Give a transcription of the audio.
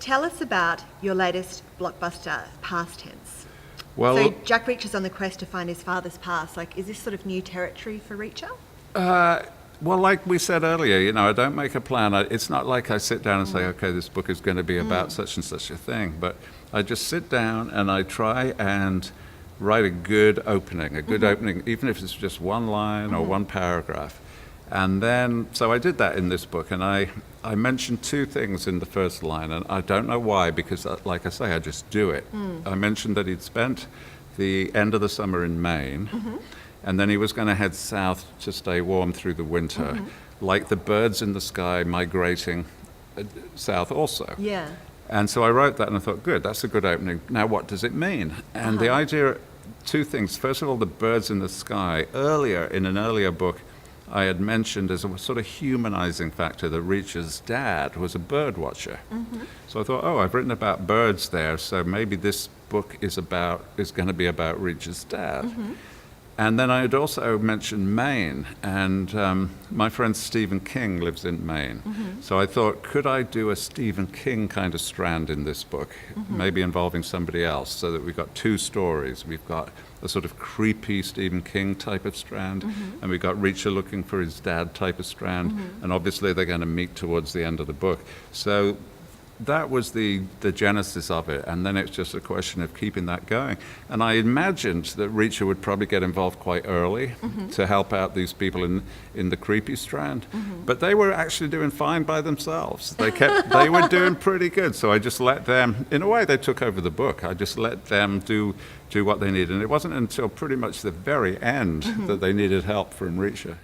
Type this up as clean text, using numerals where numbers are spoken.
tell us about your latest blockbuster, Past Tense. Well, So Jack Reacher's on the quest to find his father's past. Like, is this sort of new territory for Reacher? well, like we said earlier, I don't make a plan. It's not like I sit down and say, okay, this book is going to be about such and such a thing. But I just sit down and I try and write a good opening, even if it's just one line or one paragraph. And then, so I did that in this book, and I mentioned two things in the first line, and I don't know why, because like I say, I just do it. I mentioned that he'd spent the end of the summer in Maine, and then he was going to head south to stay warm through the winter, like the birds in the sky migrating south also. Yeah. And so I wrote that and I thought, good, that's a good opening. Now what does it mean? And the idea, two things. First of all, the birds in the sky. In an earlier book, I had mentioned as a sort of humanizing factor that Reacher's dad was a bird watcher. So I thought, I've written about birds there, so maybe this book is going to be about Reacher's dad. And then I had also mentioned Maine, and my friend Stephen King lives in Maine. So I thought, could I do a Stephen King kind of strand in this book, maybe involving somebody else, so that we've got two stories. We've got a sort of creepy Stephen King type of strand, and we've got Reacher looking for his dad type of strand, and obviously they're going to meet towards the end of the book. So that was the genesis of it, and then it's just a question of keeping that going. And I imagined that Reacher would probably get involved quite early to help out these people in the creepy strand, but they were actually doing fine by themselves. They were doing pretty good, so I just let them, in a way they took over the book. I just let them do what they needed, and it wasn't until pretty much the very end that they needed help from Reacher.